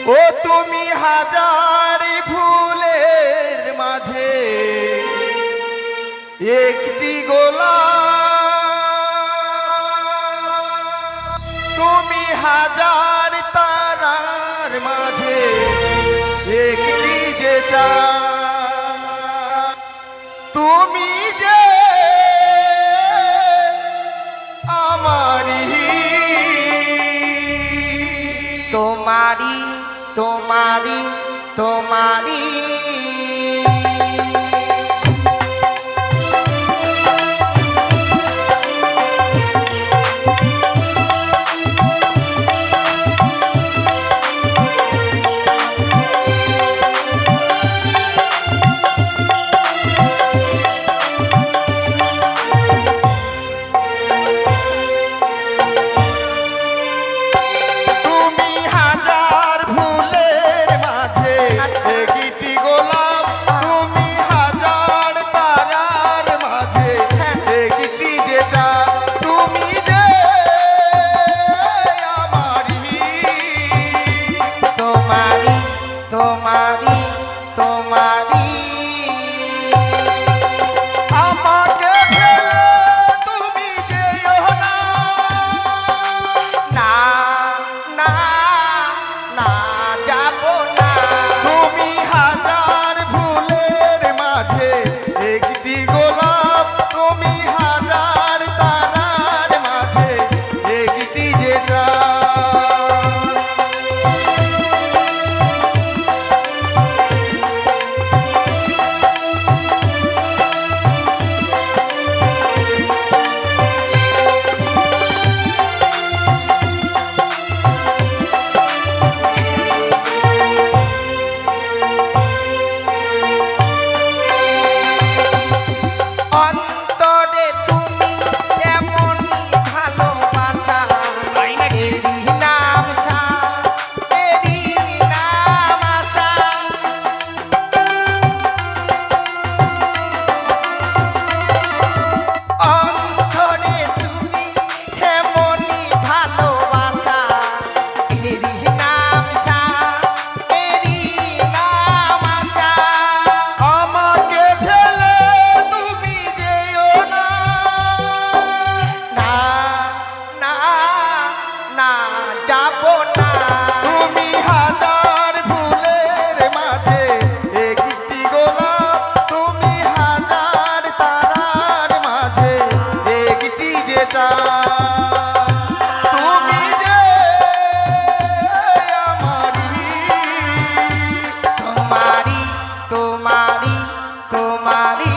ও তুমি হাজার ফুলের মাঝে একটি গোলাপ, তুমি হাজার তারার মাঝে একটি যে চাঁদ, তুমি যে আমারি তোমারি তোমারি তোমারি তোমারি তোমারি আমাকে ফেলে তুমি যেও না, না না না যাব না, তুমি হাজার ফুলের মাঝে একটি গোলাপ, তুমি হাজার তারার মাঝে একটি যে চাঁদ। অন্তরে তুমি এমনই ভালোবাসা, এরই নাম সাথ, এরই নাম আশা। অন্তরে তুমি এমনই ভালোবাসা, এরই নাম সাথ, এরই নাম আশা। আমাকে ফেলে তুমি যেও না, না না না যাব না, তুমি হাজার ফুলের মাঝে একটি গোলাপ, তুমি হাজার তারার মাঝে একটি যে চাঁদ, তুমি যে আমারি তোমারি তোমারি তোমারি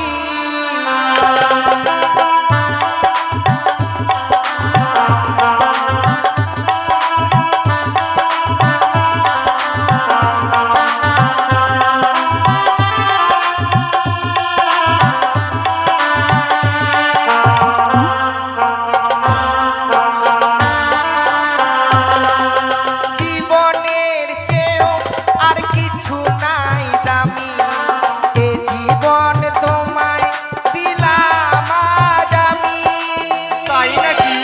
জীবনের চেয়েও আর কিছু নাই দামি, এ জীবন তোমায় দিলাম আজ আমি। তাই নাকি?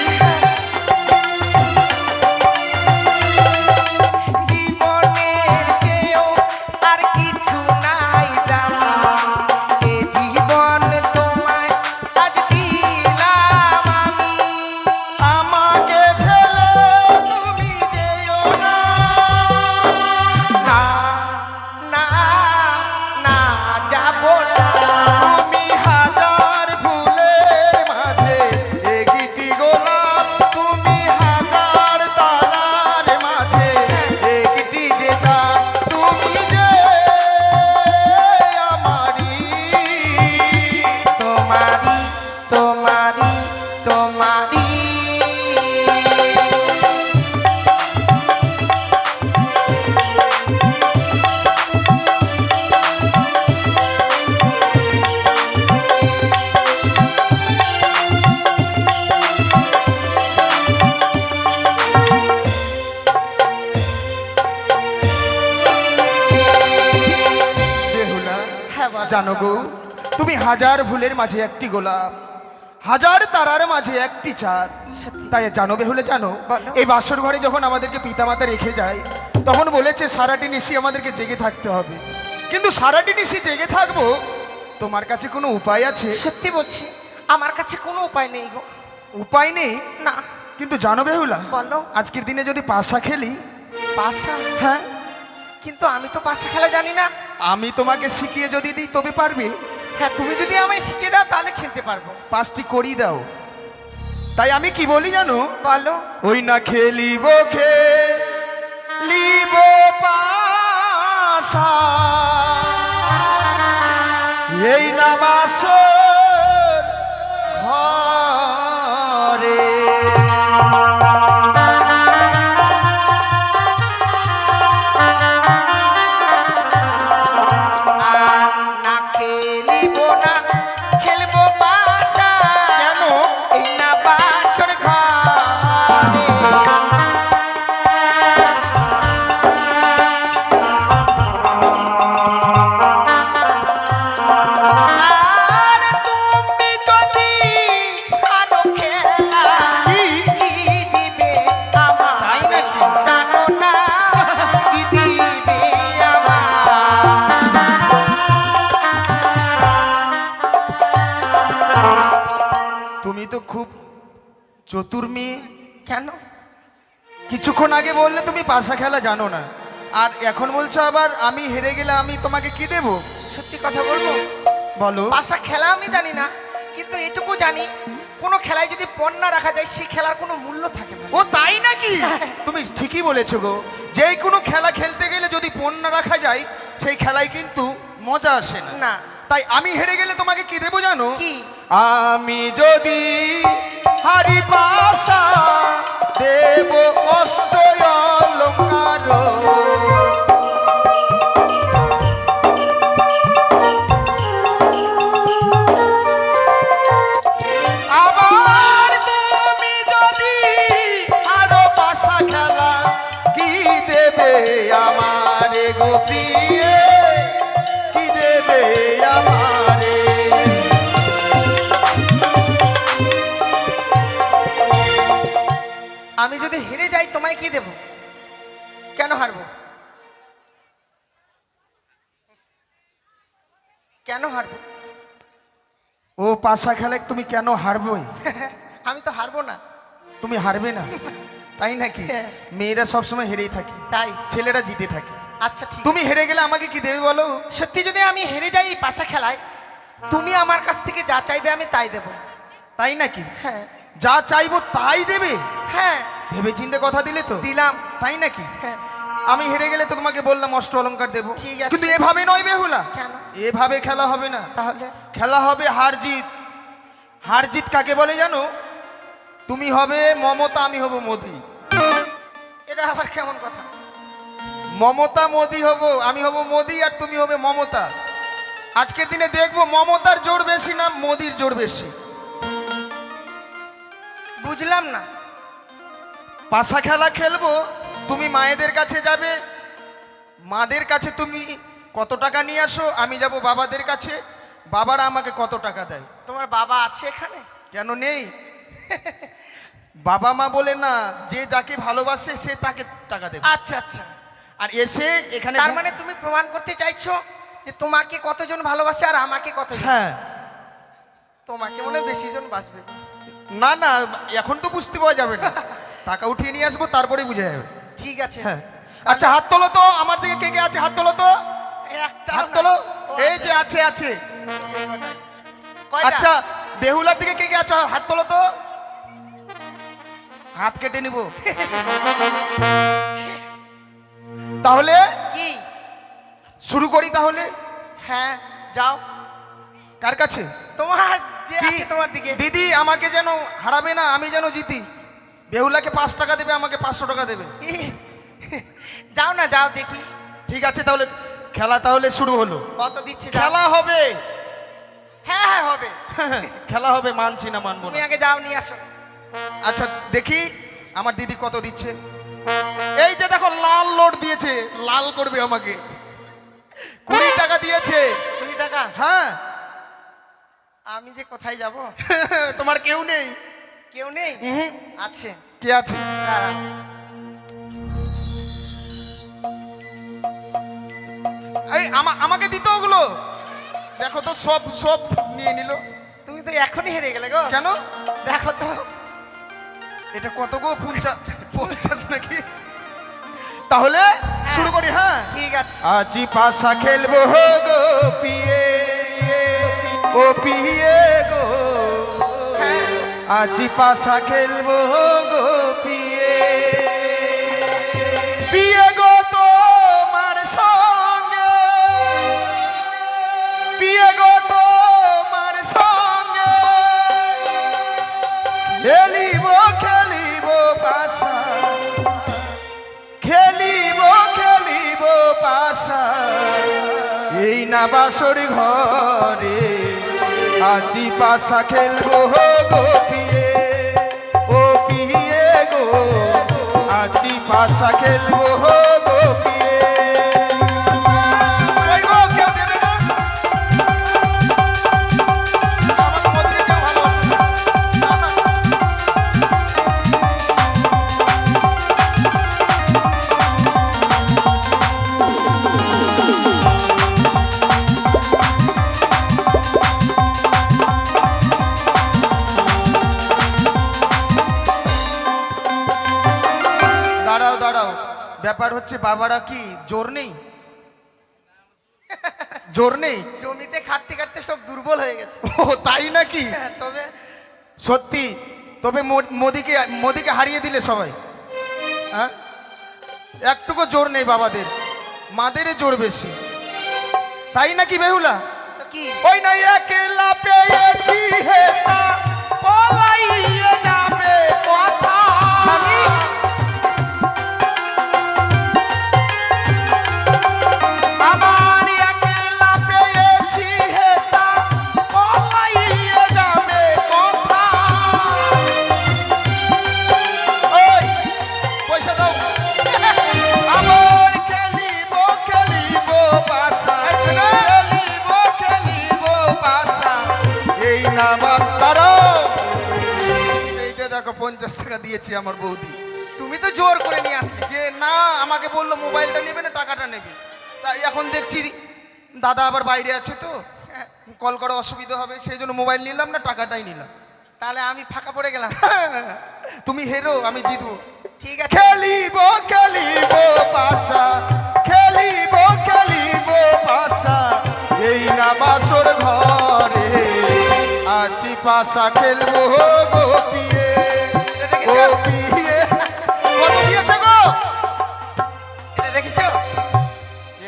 জীবনের চেয়েও আর কিছু নাই দামি, এ জীবন তোমায় আজ দিলাম আমি। আমাকে ফেলে তুমি যেও না, না না না যাব না, তুমি হাজার ফুলের মাঝে একটি গোলাপ, তুমি হাজার তারার মাঝে একটি যে চাঁদ, তুমি যে আমারি তোমারি তোমারি তোমারি বেহুলা, হ্যাঁ বলো। জানো গো, তুমি হাজার ফুলের মাঝে একটি গোলাপ, হাজার তারার মাঝে একটি চাঁদ। সত্যি। তাই জানো বেহুলে, জানো বলো। এই বাসর ঘরে যখন আমাদেরকে পিতামাতা রেখে যায়, তখন বলেছে সারাটি নিশি আমাদেরকে জেগে থাকতে হবে। কিন্তু সারাটি নিশি জেগে থাকবো, তোমার কাছে কোনো উপায় আছে? সত্যি বলছি, আমার কাছে কোনো উপায় নেই গো। উপায় নেই? না। কিন্তু জানো বেহুলা, বলো। আজকের দিনে যদি পাশা খেলি। পাশা? হ্যাঁ। কিন্তু আমি তো পাশা খেলা জানি না। আমি তোমাকে শিখিয়ে যদি দিই তবে পারবে? হ্যাঁ, তুমি যদি আমায় শিখিয়ে দাও তাহলে খেলতে পারবো। পাঁচটি করি দাও। তাই আমি কি বলি জানো? বলো। ওই না খেলিব খেলিব পাশা, এই না বাসর ঘরে। না খেলিব না, খেলবো পাশা। কেন? এই না বাসর ঘরে। আর তুমি যদি আরো খেলা, কি? কি দিবে আমার? তাই নাকি? জানো না, কি দিবে আমার? তুমি তো খুব চতুর মেয়ে। কেন? কিছুক্ষণ আগে বললে তুমি পাশা খেলা জানো না, আর এখন বলছো আবার আমি হেরে গেলে আমি তোমাকে কি দেব? সত্যি কথা বলবো, বলো। পাশা খেলা আমি জানি না, কিন্তু এটুকু জানি কোনো খেলায় যদি পণ না রাখা যায় সেই খেলার কোনো মূল্য থাকে না। ও তাই নাকি? তুমি ঠিকই বলেছো গো, যে কোনো খেলা খেলতে গেলে যদি পণ না রাখা যায় সেই খেলায় কিন্তু মজা আসে না। না। তাই আমি হেরে গেলে তোমাকে কি দেবো জানো? কি? আমি যদি হারি পাশা দেব অষ্ট অলঙ্কার। আবার তুমি যদি আরো পাশা খেলা কি দেবে আমারে গো প্রিয়ে, কি দেবে আমারে? আমি যদি হেরে যাই তোমায় কি দেব? কেন হারবো? কেন হারবো? ও পাশা খেলে তুমি কেন হারবে? আমি তো হারবো না। তুমি হারবে না? তাই নাকি? হ্যাঁ। মেয়েরা সবসময় হেরেই থাকে, তাই? ছেলেরা জিতে থাকে। আচ্ছা ঠিক। তুমি হেরে গেলে আমাকে কি দেবে বলো? সত্যি যদি আমি হেরে যাই এই পাশা খেলায়, তুমি আমার কাছ থেকে যা চাইবে আমি তাই দেব। তাই নাকি? হ্যাঁ। যা চাইবো তাই দেবে? হ্যাঁ। ভেবে চিন্তে কথা দিলে তো? দিলাম। তাই নাকি? হ্যাঁ। আমি হেরে গেলে তো তোমাকে বললাম অষ্ট অলঙ্কার দেবো। ঠিক আছে। কিন্তু এভাবে নয় বেহুলা। কেন? এভাবে খেলা হবে না। তাহলে? খেলা হবে হার জিত। হার জিত কাকে বলে জানো? তুমি হবে মমতা, আমি হব মোদি। এটা আবার কেমন কথা? মমতা মোদি হব, আমি হব মোদি আর তুমি হবে মমতা। আজকের দিনে দেখবো মমতার জোর বেশি না মোদির জোর বেশি। বুঝলাম না। পাশা খেলা খেলবো, তুমি মায়েদের কাছে যাবে, মাদের কাছে তুমি কত টাকা নিয়ে আসো, আমি যাব বাবাদের কাছে, বাবারা আমাকে কত টাকা দেয়। তোমার বাবা আছে এখানে? কেন নেই? বাবা মা বলে না, যে যাকে ভালোবাসে সে তাকে টাকা দেবে। আচ্ছা আচ্ছা। আর এসে এখানে তার মানে তুমি প্রমাণ করতে চাইছো যে তোমাকে কতজন ভালোবাসে আর আমাকে কতজন? হ্যাঁ। তোমাকে মনে হয় বেশি জন বাসবে। না না, এখন তো বুঝতে পাওয়া যাবে না, টাকা উঠিয়ে নিয়ে আসবো তারপরে বুঝে যাবে। ঠিক আছে। হ্যাঁ। আচ্ছা হাত তোলো তো, আমার দিকে কে কে আছে হাত তোলো তো। একটা হাত তোলো। এই যে আছে আছে। আচ্ছা বেহুলার দিকে কে কে আছে হাত তোলো তো। হাত কেটে নিব। তাহলে কি? শুরু করি তাহলে। হ্যাঁ যাও। কার কাছে? তোমার যে কি? আছে তোমার দিকে। দিদি আমাকে যেন হারাবে না, আমি যেন জিতি। বেহুলাকে 5 টাকা দেবে, আমাকে 500 টাকা দেবে। যাও না, যাও দেখি। ঠিক আছে তাহলে খেলা তাহলে শুরু হলো। কত দিচ্ছে? খেলা হবে। হ্যাঁ হ্যাঁ হবে। খেলা হবে, মানছি না মানবো তুমি না। আগে যাও, নিয়ে আসো। আচ্ছা দেখি আমার দিদি কত দিচ্ছে। এই যে দেখো লাল লোড দিয়েছে, লাল করবে আমাকে। 20 টাকা দিয়েছে। 20 টাকা? হ্যাঁ। আমি যে কোথায় যাব? তোমার কেউ নেই? কেউ নেই? হুম। আছে। কে আছে? দাঁড়াও। এই আমাকে দিত ওগুলো, দেখো তো সব সব নিয়ে নিল। তুমি তো এখনই হেরে গেলে গো। কেন? দেখো তো এটা কত গো? 50 নাকি? তাহলে শুরু করি। হ্যাঁ ঠিক আছে। আজি পাশা খেলবো গো পিয়ে, ও পিয়ে গো, আজি পাশা খেলবো গো পিয়ে, পিয়ে গো তোমার সঙ্গে, পিয়ে গো তোমার সঙ্গে খেলিব খেলিব পাশা, খেলিব খেলিব পাশা, এই না বাসর ঘরে আজি পাশা খেলবো গো পিয়ে, ও পিয়ে গো, আজি পাশা খেলবো গো পিয়ে। ওই গো, কেউ দেবে না? আমাকে মধ্যে কেউ ভালোবাসে না। দাঁড়াও দাঁড়াও, ব্যাপার হচ্ছে বাবারা কি জোর নেই? জোর নেই? জমিতে খাটতে খাটতে সব দুর্বল হয়ে গেছে। ও তাই নাকি? হ্যাঁ, তবে সত্যি? তবে মোদিকে মোদিকে হারিয়ে দিলে সবাই। হ্যাঁ, একটুকু জোর নেই বাবাদের, মাদের জোর বেশি, তাই নাকি বেহুলা? তো কি ওই না একলা পেয়েছি হেতা পলাইয়ে যাবে কথা, আমি আমার একলা পেয়েছি হেতা পলাইয়ে যাবে কথা। ওই পয়সা দাও। আমার খেলিব খেলিব বাসা, খেলিব খেলিব বাসা, এই না বাচ্চারা। এই যে দেখো 50 টাকা দিয়েছি আমার বৌদি। তুমি তো জোর করে নিয়ে আসলে। যে না, আমাকে বললো মোবাইলটা নেবে না টাকাটা নেবে, তাই এখন দেখছি দাদা আবার বাইরে আছে তো কল করা অসুবিধা হবে, সেই জন্য মোবাইল নিলাম না, টাকাটাই নিলাম। তাহলে আমি ফাঁকা পড়ে গেলাম। তুমি হেরো, আমি জিতবো। ঠিক আছে। খেলিব খেলিব পাশা, খেলিব খেলিব পাশা, এই না বাসর ঘরে আছি পাশা খেলবো গো পিয়ে, ও পিয়ে। কত দিয়েছে গো? এটা দেখেছো?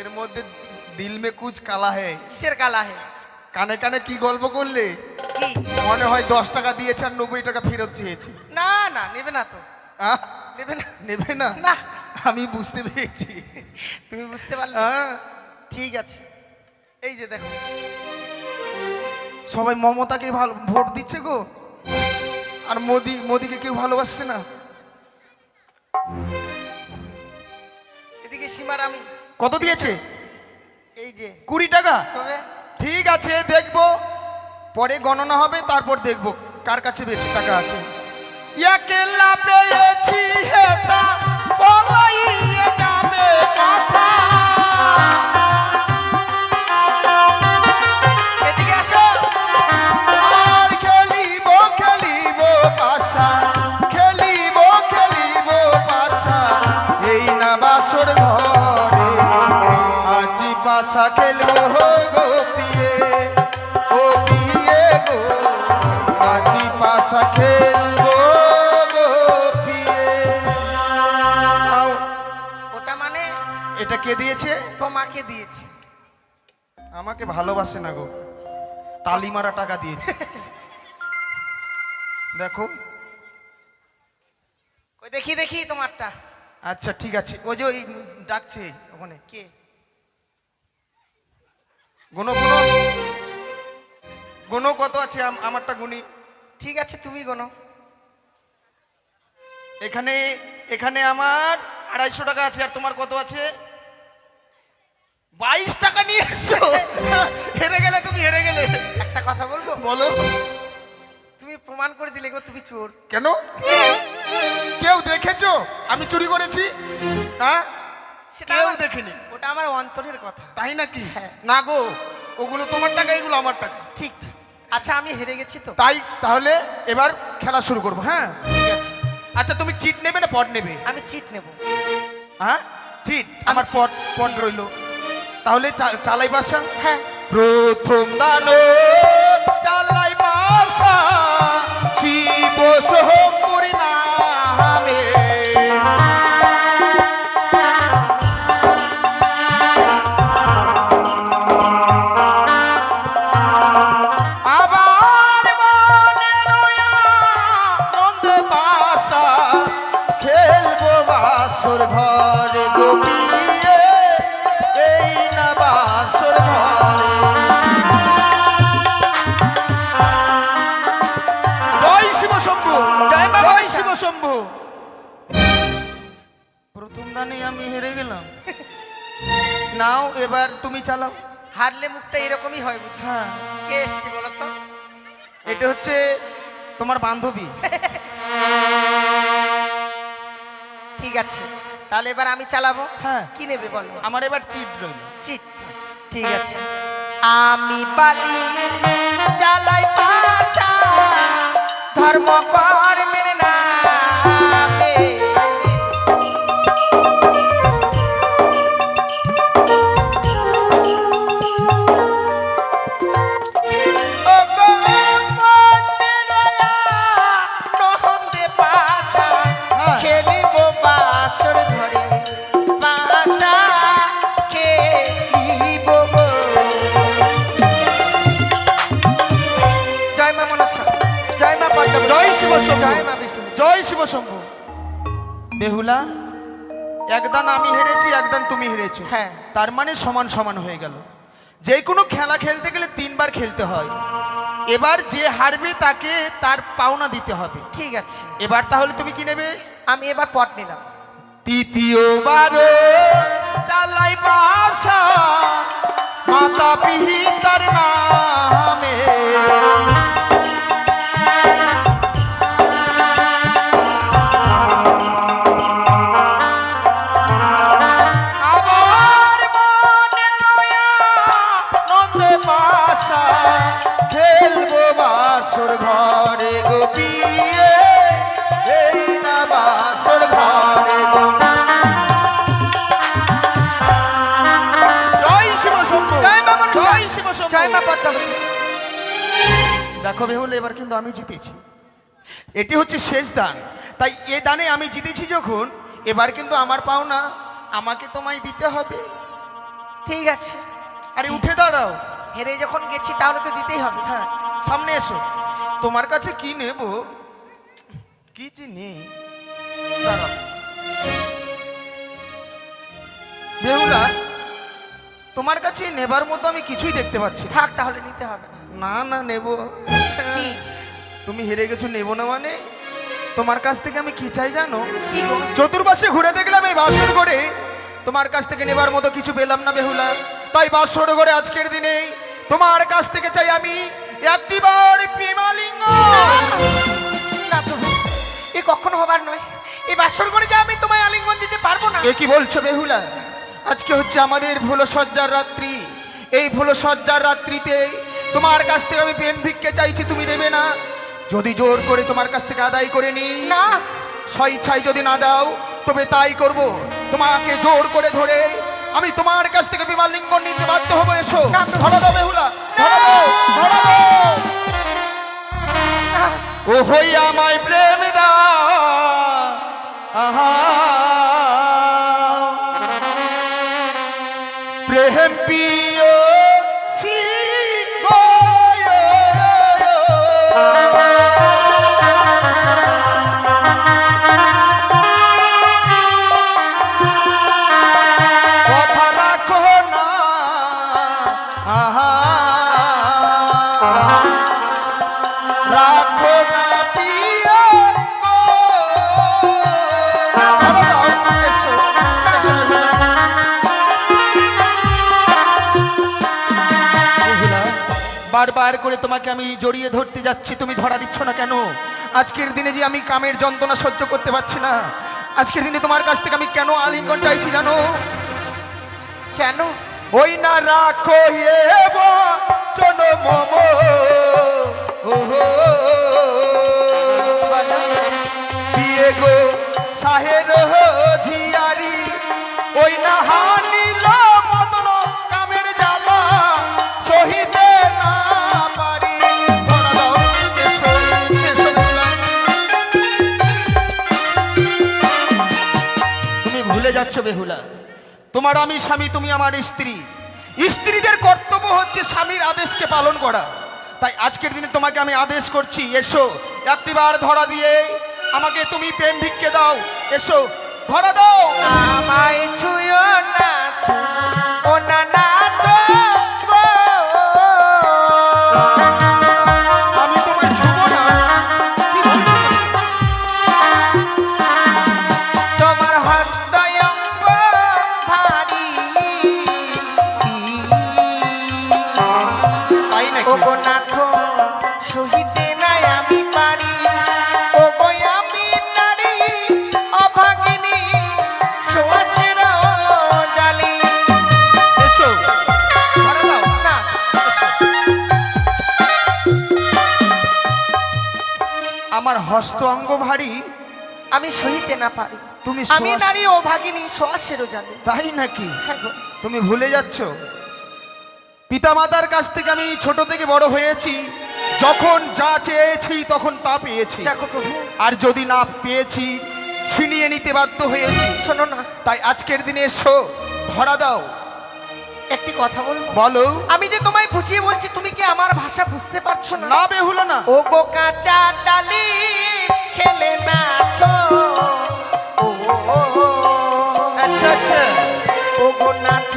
এর মধ্যে দিল মে কুচ কালা হে। কিসের কালা হে? কানে কানে কি গল্প করলে? কি? মনে হয় 10 টাকা দিয়েছে আর 90 টাকা ফেরত চেয়েছে। না না, নেবে না তো। আহ, নেবে না। নেবে না? না। আমি বুঝতে পেরেছি। তুমি বুঝতে পারলে? হ্যাঁ, ঠিক আছে। এই যে দেখো, সবাই মমতাকে ভালো ভোট দিচ্ছে গো, আর মোদিকে কেউ ভালোবাসছে না। এদিকে সীমার আমি। কত দিয়েছে? এই যে 20 টাকা। তবে ঠিক আছে, দেখবো, পরে গণনা হবে, তারপর দেখবো কার কাছে বেশি টাকা আছে। একলা পেয়েছি হেতা পলাইয়ে যাবে কথা। এদিকে আসো। আর খেলিব খেলিব পাশা, খেলিব খেলিব পাশা, এই না বাসর ঘরে আজি পাশা খেলবো গো পিয়ে, ও পিয়ে গো, আজি পাশা খেলবো গো পিয়ে। আও, ওটা মানে এটা কে দিয়েছে? তোমাকে দিয়েছি। আমাকে ভালোবাসে না গো, তালি মারা টাকা দিয়েছে। দেখো, কই দেখি দেখি তোমারটা। আচ্ছা ঠিক আছে, ওই যে ওই ডাকছে ওখানে, কে? গুনো গুনো গুনো, কত আছে আমারটা গুনি। ঠিক আছে, তুমি গোনো। এখানে এখানে আমার 250 টাকা আছে, আর তোমার কত আছে? 22 টাকা নিয়ে এসছো। হেরে গেলে তুমি, হেরে গেলে। একটা কথা বলবো? বলো। তুমি প্রমাণ করে দিলে গো তুমি চোর। কেন? কেউ দেখেছো আমি চুরি করেছি? হ্যাঁ, সেটা কেউ আমার- দেখেনি। ওটা ওটা আমার অন্তরের কথা। তাই নাকি? হ্যাঁ। না গো, ওগুলো তোমার টাকা, এগুলো আমার টাকা। ঠিক ঠিক। আচ্ছা আমি হেরে গেছি তো। তাই তাহলে এবার খেলা শুরু করবো, হ্যাঁ? ঠিক আছে, আচ্ছা তুমি চিট নেবে না পট নেবে? আমি চিট নেব। হ্যাঁ চিট, আমি আমার চিট। পট পট ঠিক আছে। রইলো। তাহলে চালাই বাসা। হ্যাঁ। প্রথম দানো চালাই বাসা শিব সোহপুরি নামে। আবার মনে রয়া নন্দ বাসা খেলবো বাসর ঘরে গোপিয়ে, এই না বাসর ঘরে। জয় শিব শম্ভু, জয় মা জয় মনসা। শিব শম্ভু। প্রথম দানে আমি হেরে গেলাম। নাও এবার তুমি চালাও। হারলে মুখটা এরকমই হয় বুঝি। হ্যাঁ, কে এসছে বলো তো? এটা হচ্ছে তোমার বান্ধবী। ঠিক আছে, তাহলে এবার আমি চালাবো। হ্যাঁ। কি নেবে বলো? আমার এবার চিট রইল। চিট। ঠিক আছে। আমি বালি চালাই পাশা ধর্ম কর্মের নামে। ও গো মনেরয়া নহন্দে পাশা হ্যাঁ। খেলিব বাসর ঘরে পাশা খেলিব গো। জয় মা মনসা, জয় মা পদ্মাবতী, জয় শিব শম্ভু। জয় মা বিষ্ণু। জয় শিব শম্ভু। বেহুলা, একদান আমি হেরেছি, একদান তুমি হেরেছো। হ্যাঁ। তার মানে সমান সমান হয়ে গেল। যে কোনো খেলা খেলতে গেলে 3 বার খেলতে হয়। এবার যে হারবে তাকে তার পাওনা দিতে হবে। ঠিক আছে, এবার তাহলে তুমি কি নেবে? আমি এবার পট নিলাম। তৃতীয়বার চালাই বাসা মাতা পিতার নামে। আবার মনে রয়া নন্দে বাসা খেলবো বাসর ঘরে গোপিয়ে, এই না বাসর ঘরে গোপিয়ে। জয় শিব শম্ভু, জয় মা মনসা, জয় শিব শম্ভু। জয় মা পদ্মাবতী। দেখো বেহুল, এবার কিন্তু আমি জিতেছি। এটি হচ্ছে শেষ দান, তাই এ দানে আমি জিতেছি যখন, এবার কিন্তু আমার পাওনা আমাকে তোমায় দিতে হবে। ঠিক আছে, আরে উঠে দাঁড়াও। হেরে যখন গেছি তাহলে তো দিতেই হবে। হ্যাঁ, সামনে এসো। তোমার কাছে কি নেব, কি যে নেই। দাঁড়াও বেহুলা, তোমার কাছে নেবার মতো আমি কিছুই দেখতে পাচ্ছি না। থাক, তাহলে নিতে হবে না। না না, নেব। কি? তুমি হেরে গেছো, নেব না মানে? তোমার কাছ থেকে আমি কি চাই জানো? কি গো? চতুর্পাশে ঘুরে দেখলাম এই বাসর ঘরে তোমার কাছ থেকে নেবার মতো কিছু পেলাম না বেহুলা। তাই বাসর ঘরে আজকের দিনে তোমার কাছ থেকে চাই আমি একটিবার প্রেমালিঙ্গ। না প্রভু, এ কখনো হবার নয়। এই বাসর করে যে আমি তোমায় আলিঙ্গন দিতে পারবো না। এ কি বলছো বেহুলা? আজকে হচ্ছে আমাদের ভুলো সজ্জার রাত্রি। এই ভুলো সজ্জার রাত্রিতে তোমার কাছ থেকে আমি প্রেম ভিক্ষে চাইছি, তুমি দেবে না? যদি জোর করে তোমার কাছ থেকে আদায় করে নি, না, স্বইচ্ছায় যদি না দাও তবে তাই করব। তোমাকে জোর করে ধরে আমি তোমার কাছ থেকে বিমান লিঙ্গন নিতে বাধ্য হবো। এসো, না, ধরো দাও বেহুলা, ধরো দাও, ধরো দাও। ও হই আমায় প্রেম দাও, আহা প্রেম পিও সি গো। কথা রাখো না, আহা রাখো না পিয়া গো। ধরো দাও, এসো, এসো, এসো। বেহুলা, বারবার করে তোমাকে আমি জড়িয়ে ধরতে যাচ্ছি, তুমি ধরা দিচ্ছ না কেন? আজকের দিনে যে আমি কামের যন্ত্রণা সহ্য করতে পারছি না। আজকের দিনে তোমার কাছ থেকে আমি কেন আলিঙ্গন চাইছি জানো? কেন? ওই না রাখো চন মম বিয়ে গো সাহের ঝিয়ারি ওই না হানিল মদন কামের জ্বালা সহিতে না পারি। ধরা দাও, এসো, এসো বেহুলা। তুমি ভুলে যাচ্ছ বেহুলা, তোমার আমি স্বামী, তুমি আমার স্ত্রী। স্ত্রীদের কর্তব্য হচ্ছে স্বামীর আদেশকে পালন করা। তাই আজকের দিনে তোমাকে আমি আদেশ করছি, এসো একটিবার ধরা দিয়ে আমাকে তুমি প্রেম ভিক্ষে দাও। এসো, ধরা দাও। আমায় ছুঁয়ো না, ছুঁয়ো না না তো গো। আমি তোমায় ছুবো না? কি বলছো তুমি? তোমার হৃদয়ঙ্গ ভারী, তাই নাকি? ওগো নাথ সহিতে নাই আমি পারি। ওগো আমি নারী অভাগিনী, সুয়াসের জালি। এসো, ধরা দাও। না, আমার হস্ত অঙ্গ ভারী, আমি সহিতে না পারি। তুমি আমি সুয়াস- নারী অভাগিনী, সুয়াসের জালি। তাই নাকি? হ্যাঁ গো। তুমি ভুলে যাচ্ছ, পিতামাতার কাছ থেকে আমি ছোট থেকে বড় হয়েছি। যখন যা চেয়েছি তখন তা পেয়েছি, দেখো প্রভু, আর যদি না পেয়েছি ছিনিয়ে নিতে বাধ্য হয়েছি। শোনো না, তাই আজকের দিনে এসো, ধরা দাও। একটি কথা বলবো? বলো। আমি যে তোমায় বুঝিয়ে বলছি, তুমি কি আমার ভাষা বুঝতে পারছো না? না বেহুলা না। ও গো কাঁচা ডালি খেলে না তো। ও, আচ্ছা আচ্ছা, ও গো নাথ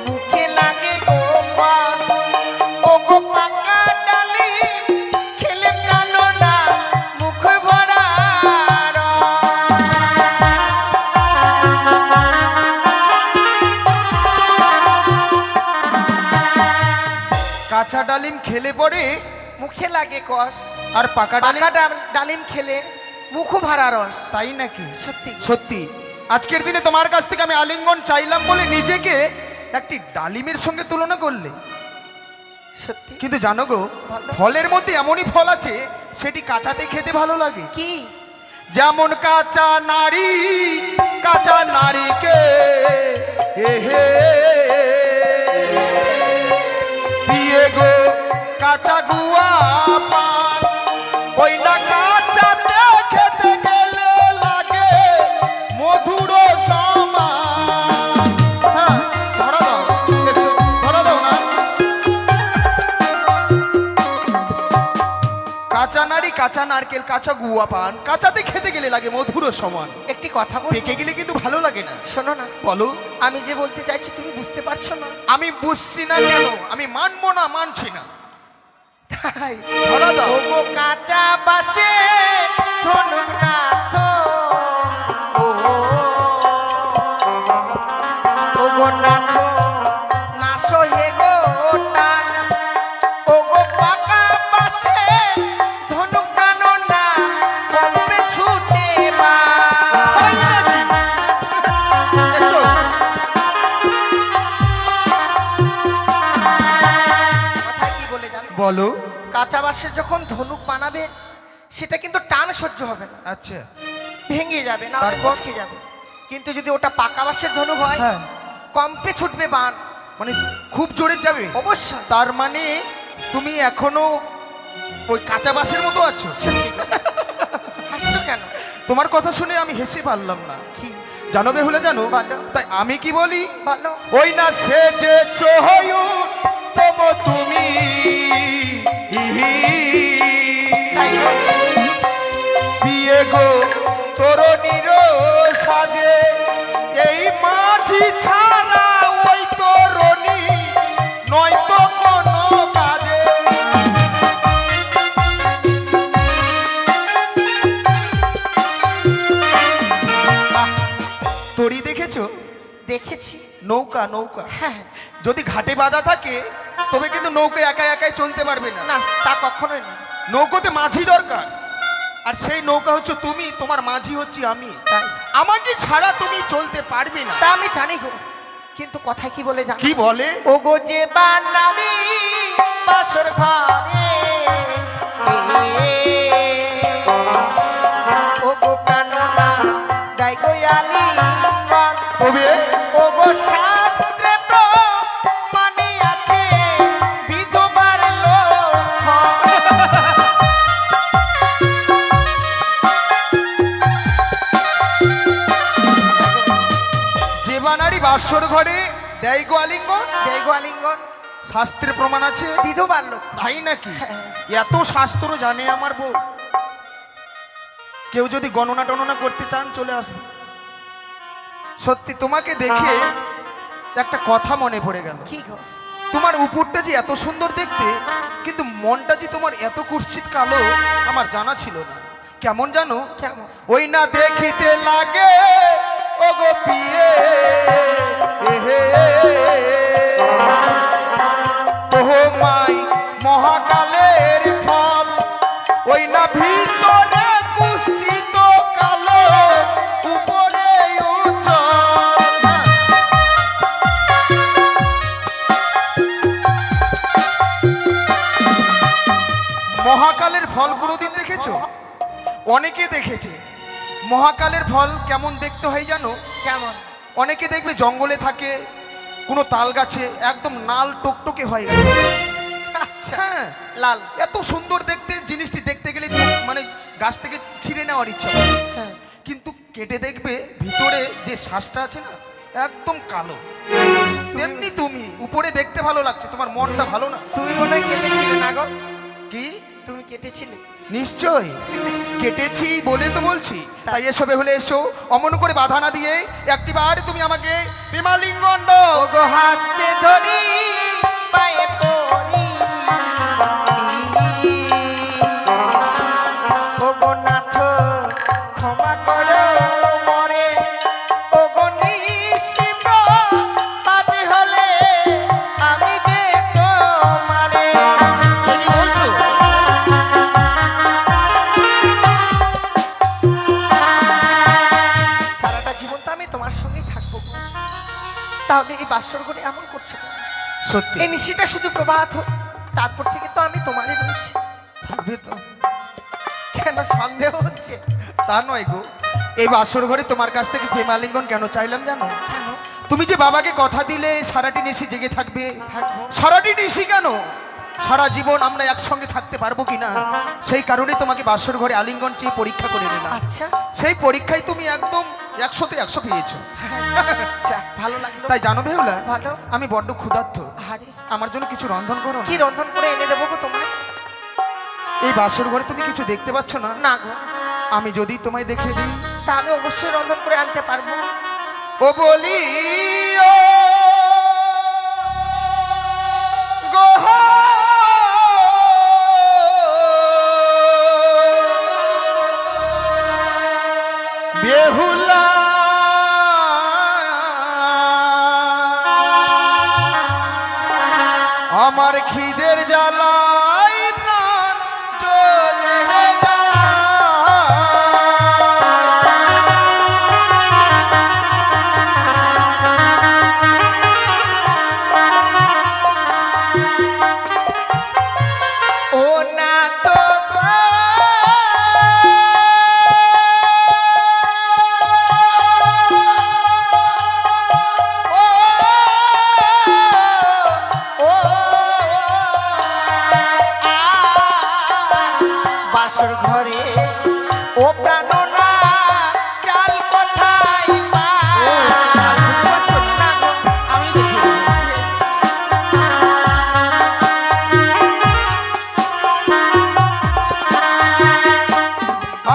মুখে লাগে গো পাস। ও গো পাকা ডালি খেলে কানো না, মুখ ভরা রস। কাঁচা ডালিম খেলে পরে মুখে লাগে কষ, আর পাকা ডালিম। পাকা ডালিম খেলে মুখ ভরা রস। তাই নাকি? সত্যি গো। সত্যি আজকের দিনে তোমার কাছ থেকে আমি আলিঙ্গন চাইলাম বলে নিজেকে একটি ডালিমের সঙ্গে তুলনা করলে। সত্যি কিন্তু জানো গো, ভালো। ফলের মধ্যে এমনই ফল আছে সেটি কাঁচাতে খেতে ভালো লাগে। কি? যেমন কাঁচা নারী, কাঁচা নারীকে হে পিয়ে গো কাঁচা গুয়া পান। ওই না কাঁচাতে খেতে গেলে লাগে মধুর সমান। হ্যাঁ, ধরা দাও, এসো, ধরা দাও না। কাঁচা নারী, কাঁচা নারকেল, কাঁচা গুয়া পান, কাঁচাতে খেতে গেলে লাগে মধুর সমান। একটি কথা বল, পেকে গেলে কিন্তু ভালো লাগে না। শোনো না, বলো। আমি যে বলতে চাইছি তুমি বুঝতে পারছো না। আমি বুঝছি না কেন? আমি মানবো না, মানছি না। তাই ধরা দাও। ও গো কাঁচা বাসে ধনুক নাথ। ও, ও গো নাথ না সহে গো টান। ও গো পাকা বাসে ধনুক টানো না, কমবে ছুটে বা। তাই নাকি? এসো। কথায় কি বলে জানো? বলো। কাঁচা বাঁশের যখন ধনুক বানাবে, সেটা কিন্তু টান সহ্য হবে না, আচ্ছা, ভেঙে যাবে না, তারপর? মচকে যাবে। কিন্তু যদি ওটা পাকা বাঁশের ধনুক হয়, হ্যাঁ, কম্পে ছুটবে বান। মানে খুব জোরে যাবে। অবশ্যই। তার মানে তুমি এখনো ওই কাঁচা বাসের মতো আছো। সত্যি গো। হাসছো কেন? তোমার কথা শুনে আমি হেসে পারলাম না। কি জানো বেহুলা, জানো? বলো। তাই আমি কি বলি? বলো। ওই না সে যে চহয়ু তব তুমি তাই গো। দিয়ে গো তরুণীর সাজে এই মাঝি ছাড়া ওই তরুণী নয়তো কোনো কাজে। তরি দেখেছো? দেখেছি। নৌকা, নৌকা হ্যাঁ, যদি ঘাটে বাঁধা থাকে তবে কিন্তু নৌকা একা একাই চলতে পারবে না। না তা কখনোই না। নৌকোতে মাঝি দরকার, আর সেই নৌকা হচ্ছে তুমি, তোমার মাঝি হচ্ছে আমি। তাই আমাকে ছাড়া তুমি চলতে পারবে না। তা আমি জানি গো। কিন্তু কথা কি বলে জানো? কি বলে? ও গো যে বানারি বাসর ঘরে, ও গো প্রাণনা গাই গো আলিঙ্গন, তবে ও গো শাস্ত্রে প্রমাণে আছে বিধবার লক্ষণ। যে বানারি বাসর ঘরে দেয় গো আলিঙ্গন, গাই গো আলিঙ্গন, শাস্ত্রের প্রমাণ আছে। বিধবার লক্ষণ। তাই নাকি? হ্যাঁ। এত শাস্ত্র জানে আমার বউ। কেউ যদি গণনা টননা করতে চান চলে আসবে। সত্যি তোমাকে দেখে একটা কথা মনে পড়ে গেল। কি গো? তোমার উপরটা যে এত সুন্দর দেখতে, কিন্তু মনটা যে তোমার এত কুৎসিত কালো আমার জানা ছিল না। কেমন জানো? কেমন? ওই না দেখিতে লাগে ও গো পিয়ে, এহে ওহো মাই মহাকালের ফল, ওই না ভিতরে কুৎসিত কালো উপরে উজ্জ্বল। মহাকালের ফল কোনোদিন দেখেছো? অনেকে দেখেছে। মহাকালের ফল কেমন দেখতে হয় জানো? কেমন? অনেকে দেখবে জঙ্গলে থাকে, কোনো তাল গাছে একদম নাল টকটকে হয়ে গেল। আচ্ছা, হ্যাঁ, লাল। এত সুন্দর দেখতে জিনিসটি দেখতে গেলে তো মানে গাছ থেকে ছিঁড়ে নেওয়ার ইচ্ছা করে। হ্যাঁ। কিন্তু কেটে দেখবে ভিতরে যে শ্বাসটা আছে না একদম কালো। তেমনি তুমি উপরে দেখতে ভালো লাগছে, তোমার মনটা ভালো না। তুমি মনে হয় কেটেছিলে না গো? কি? তুমি কেটেছিলে? নিশ্চয় কেটেছি বলে তো বলছি। তাই এসবে হলে এসো, অমন করে বাধা না দিয়ে একটিবার তুমি আমাকে প্রেমালিঙ্গন দাও। ও গো হাসতে ধরি পায়ে পড়ি, ও গো নাথ ক্ষমা করো মরে, ও গো নিঃসিম বাদে হলে আমি যে তোমারে। কি বলছো? সারাটা জীবন তো আমি তোমার সঙ্গেই থাকবো। তাহলে এই বাসর ঘরে এমন করছো কেন? সত্যি এই নিশিটা শুধু প্রভাত হোক, তারপর থেকে তো আমি তোমারই রয়েছি। থাকবে তো? কেন সন্দেহ হচ্ছে? তা নয় গো, এই বাসর ঘরে তোমার কাছ থেকে প্রেমালিঙ্গন কেন চাইলাম জানো? কেন? তুমি যে বাবাকে কথা দিলে সারাটি নিশি জেগে থাকবে। থাকবো। সারাটি নিশি কেন, সারা জীবন আমরা একসঙ্গে থাকতে পারবো কিনা, সেই কারণে তোমাকে বাসর ঘরে আলিঙ্গন চেয়ে পরীক্ষা করে নিলাম। আচ্ছা, সেই পরীক্ষায় তুমি একদম 100তে 100 পেয়েছো। যাক, ভালো লাগলো। তাই জানো বেহুলা, ভালো। আমি বড্ড ক্ষুধার্ত, আরে, আমার জন্য কিছু রন্ধন করো না। কি রন্ধন করে এনে দেবো গো তোমায়? এই বাসর ঘরে তুমি কিছু দেখতে পাচ্ছ না? না গো, আমি যদি তোমায় দেখে দিই, তাহলে অবশ্যই রন্ধন করে আনতে পারবো। ও বলি ও গোহা, বেহুলা আমার খিদের জ্বালাই প্রাণ জ্বলে যায়। ও না তো গো, ও, ও, বাসর ঘরে ও প্রাণনা চাল কোথায় আমি দেখি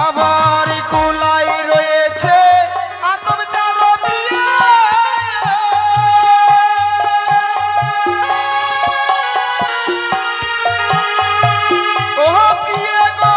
আবার কুলাই রয়েছে আতপ চালো পিয়ে, ও পিয়ে গো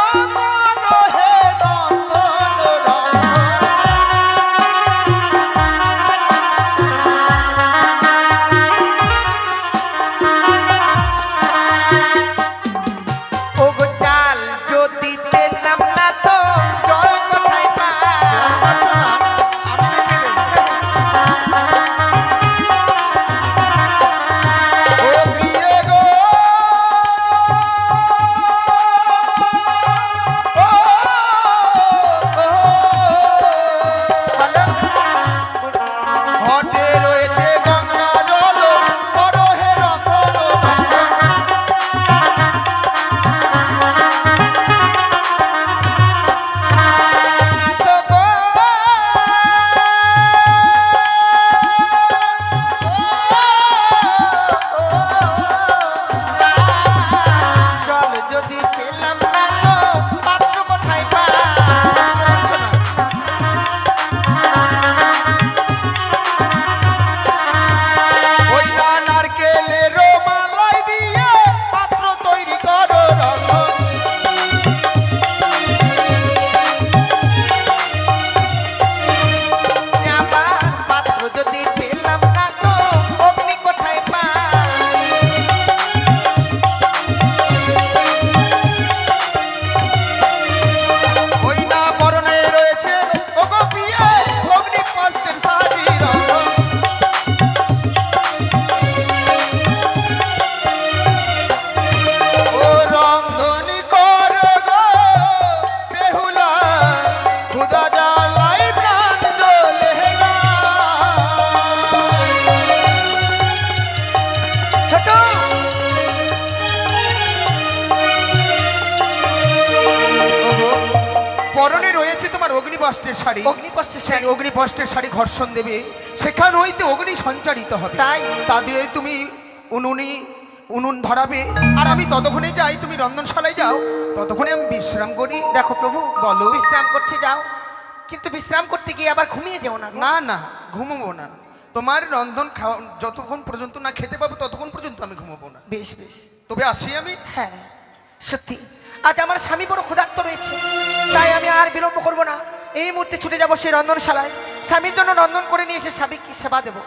অগ্নিবস্ত্রের শাড়ি, অগ্নিবস্ত্রের সেই শাড়ি। অগ্নিবস্ত্রের শাড়ি ঘর্ষণ দেবে, সেখান হইতে অগ্নি সঞ্চারিত হবে, তাই? তা দিয়ে তুমি উনুন ধরাবে, আর আমি ততক্ষণে যাই, তুমি রন্ধনশালায় যাও, ততক্ষণে আমি বিশ্রাম করি। দেখো প্রভু, বলো। বিশ্রাম করতে যাও, কিন্তু বিশ্রাম করতে গিয়ে আবার ঘুমিয়ে যেও না গো। না না, ঘুমোবো না। তোমার রন্ধন খাওয়া যতক্ষণ পর্যন্ত না খেতে পাবো ততক্ষণ পর্যন্ত আমি ঘুমোবো না। বেশ বেশ। তবে আসি আমি। হ্যাঁ সত্যি, আজ আমার স্বামী বড় ক্ষুধার্ত রয়েছে, তাই আমি আর বিলম্ব করব না, এই মুহূর্তে ছুটে যাব সেই রন্ধনশালায়, স্বামীর জন্য রন্ধন করে নিয়ে এসে স্বামীকে সেবা দেবো।